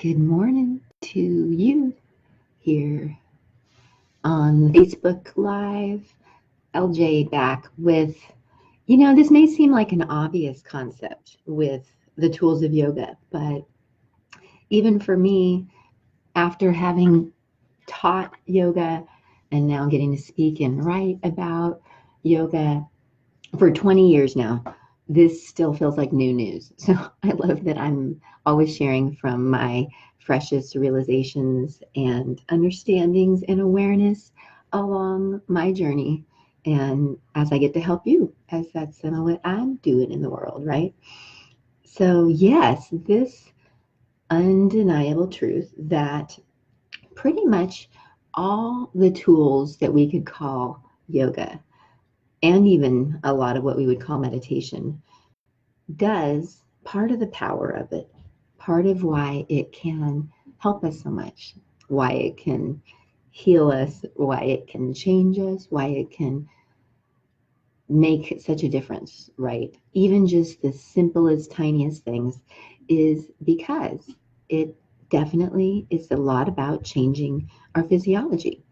Good morning to you here on Facebook Live. LJ back with, this may seem like an obvious concept with the tools of yoga, but even for me, after having taught yoga and now getting to speak and write about yoga for 20 years now, this still feels like new news. So I love that I'm always sharing from my freshest realizations and understandings and awareness along my journey. And as I get to help you, as that's some of what I'm doing in the world, right? So yes, this undeniable truth that pretty much all the tools that we could call yoga, and even a lot of what we would call meditation, does part of the power of it, part of why it can help us so much, why it can heal us, why it can change us, why it can make such a difference, right? Even just the simplest, tiniest things, is because it definitely is a lot about changing our physiology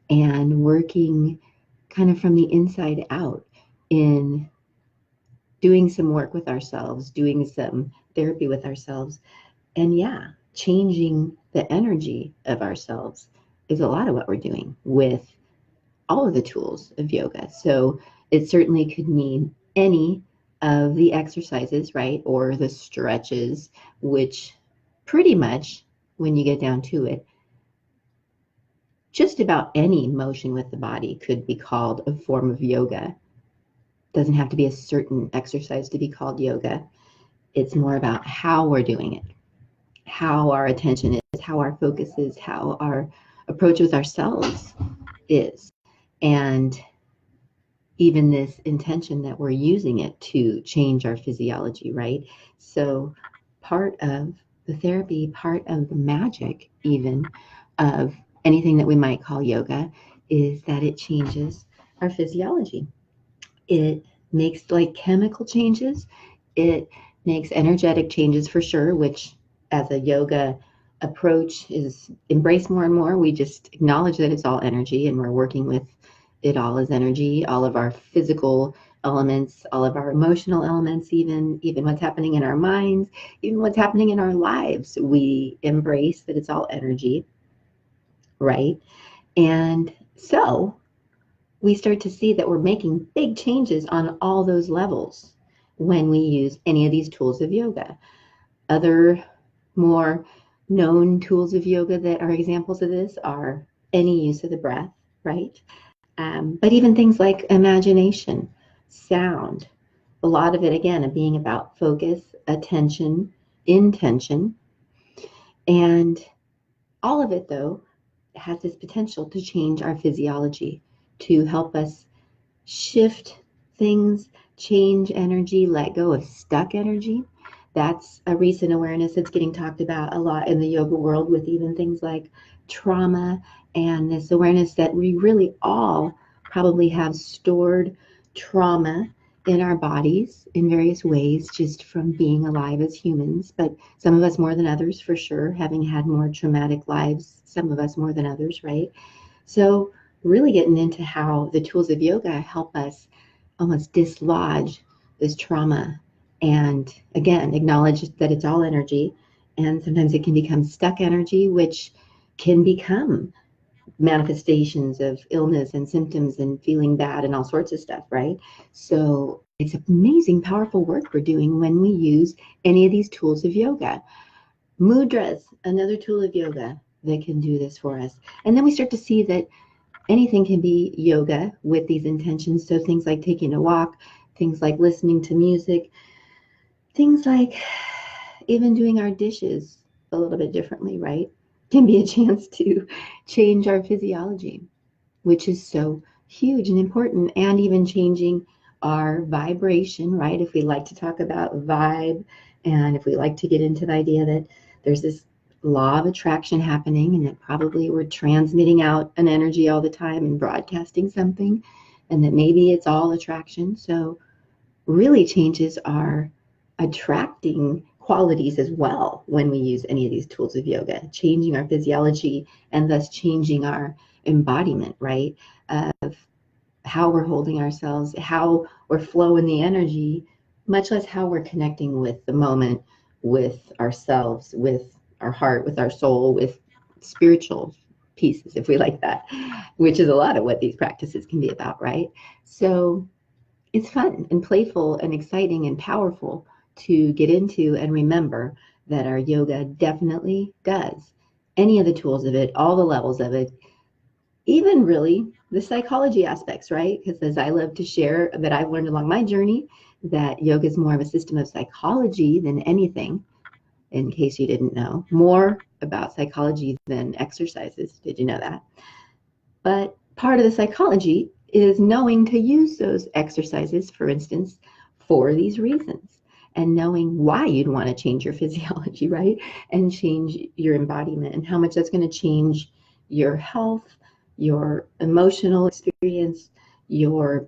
and working kind of from the inside out in doing some work with ourselves, doing some therapy with ourselves, and changing the energy of ourselves is a lot of what we're doing with all of the tools of yoga. So it certainly could mean any of the exercises, right? Or the stretches, which pretty much, when you get down to it, just about any motion with the body could be called a form of yoga. Doesn't have to be a certain exercise to be called yoga. It's more about how we're doing it, how our attention is, how our focus is, how our approach with ourselves is. And even this intention that we're using it to change our physiology, right? So part of the therapy, part of the magic even of anything that we might call yoga, is that it changes our physiology. It makes like chemical changes. It makes energetic changes for sure, which as a yoga approach is embraced more and more. We just acknowledge that it's all energy and we're working with it all as energy, all of our physical elements, all of our emotional elements, even what's happening in our minds, even what's happening in our lives. We embrace that it's all energy, right? And so we start to see that we're making big changes on all those levels when we use any of these tools of yoga. Other more known tools of yoga that are examples of this are any use of the breath, right? But even things like imagination, sound, a lot of it, again, being about focus, attention, intention, and all of it, though, has this potential to change our physiology, to help us shift things, change energy, let go of stuck energy. That's a recent awareness that's getting talked about a lot in the yoga world, with even things like trauma, and this awareness that we really all probably have stored trauma in our bodies in various ways, just from being alive as humans, but some of us more than others, for sure, having had more traumatic lives, some of us more than others, right? So really getting into how the tools of yoga help us almost dislodge this trauma, and again, acknowledge that it's all energy, and sometimes it can become stuck energy, which can become manifestations of illness and symptoms and feeling bad and all sorts of stuff, right? So it's amazing, powerful work we're doing when we use any of these tools of yoga. Mudras, another tool of yoga that can do this for us. And then we start to see that anything can be yoga with these intentions. So things like taking a walk, things like listening to music, things like even doing our dishes a little bit differently, right? Can be a chance to change our physiology, which is so huge and important, and even changing our vibration, right? If we like to talk about vibe, and if we like to get into the idea that there's this law of attraction happening, and that probably we're transmitting out an energy all the time and broadcasting something, and that maybe it's all attraction. So really changes our attracting qualities as well when we use any of these tools of yoga, changing our physiology and thus changing our embodiment, right? Of how we're holding ourselves, how we're flowing the energy, much less how we're connecting with the moment, with ourselves, with our heart, with our soul, with spiritual pieces, if we like that, which is a lot of what these practices can be about, right? So it's fun and playful and exciting and powerful to get into and remember that our yoga definitely does any of the tools of it, all the levels of it, even really the psychology aspects, right? Because as I love to share that I've learned along my journey, that yoga is more of a system of psychology than anything, in case you didn't know, more about psychology than exercises. Did you know that? But part of the psychology is knowing to use those exercises, for instance, for these reasons, and knowing why you'd want to change your physiology, right? And change your embodiment, and how much that's going to change your health, your emotional experience, your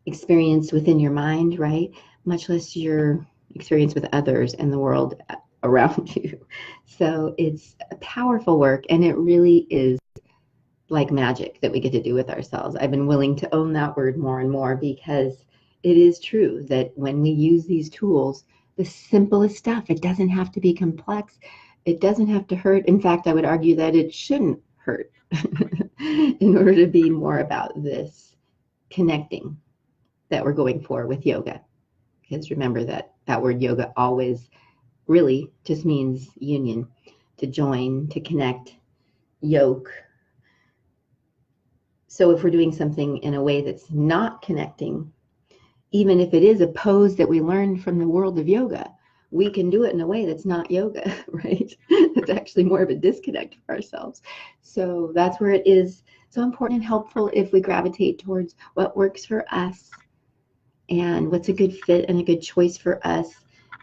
experience within your mind, right? Much less your experience with others and the world around you. So it's a powerful work, and it really is like magic that we get to do with ourselves. I've been willing to own that word more and more, because it is true that when we use these tools, the simplest stuff, it doesn't have to be complex. It doesn't have to hurt. In fact, I would argue that it shouldn't hurt in order to be more about this connecting that we're going for with yoga. Because remember that word yoga always really just means union, to join, to connect, yoke. So if we're doing something in a way that's not connecting, even if it is a pose that we learned from the world of yoga, we can do it in a way that's not yoga, right? It's actually more of a disconnect for ourselves. So that's where it is so important and helpful if we gravitate towards what works for us and what's a good fit and a good choice for us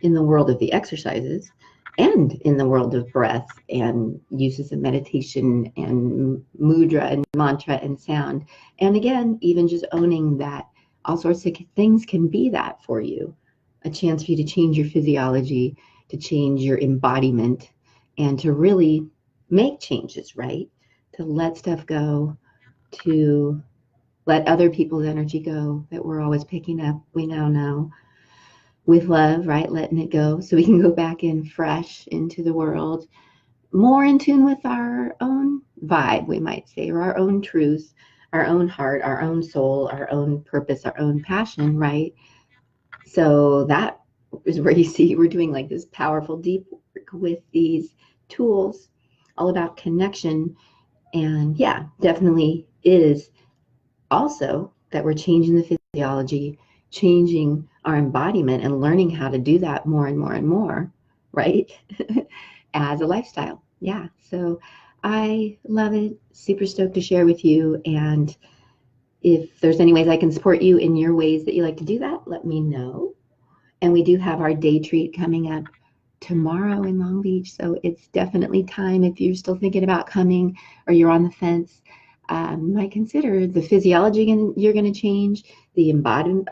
in the world of the exercises and in the world of breath and uses of meditation and mudra and mantra and sound. And again, even just owning that all sorts of things can be that for you, a chance for you to change your physiology, to change your embodiment, and to really make changes, right? To let stuff go, to let other people's energy go that we're always picking up, we now know, with love, right? Letting it go so we can go back in fresh into the world, more in tune with our own vibe, we might say, or our own truth, our own heart, our own soul, our own purpose, our own passion, right? So that is where you see we're doing like this powerful deep work with these tools, all about connection. And yeah, definitely is also that we're changing the physiology, changing our embodiment, and learning how to do that more and more and more, right? As a lifestyle. Yeah. So I love it. Super stoked to share with you. And if there's any ways I can support you in your ways that you like to do that, let me know. And we do have our day treat coming up tomorrow in Long Beach. So it's definitely time, if you're still thinking about coming or you're on the fence, might consider the physiology you're going to change, the embodiment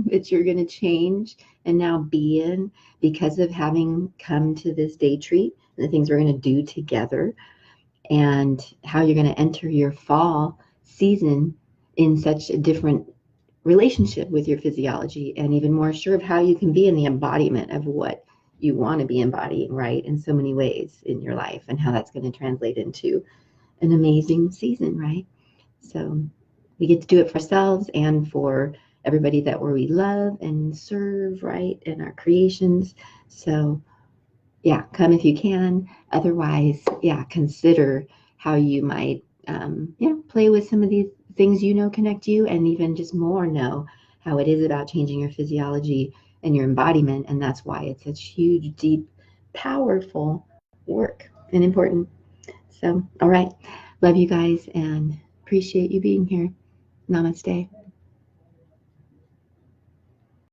that you're going to change and now be in because of having come to this day treat, and the things we're going to do together, and how you're going to enter your fall season in such a different relationship with your physiology, and even more sure of how you can be in the embodiment of what you want to be embodying, right, in so many ways in your life, and how that's going to translate into an amazing season, right? So we get to do it for ourselves and for everybody that we love and serve, right, in our creations. So yeah, come if you can. Otherwise, yeah, consider how you might, play with some of these things connect you, and even just more know how it is about changing your physiology and your embodiment. And that's why it's such huge, deep, powerful work and important. So, all right. Love you guys and appreciate you being here. Namaste.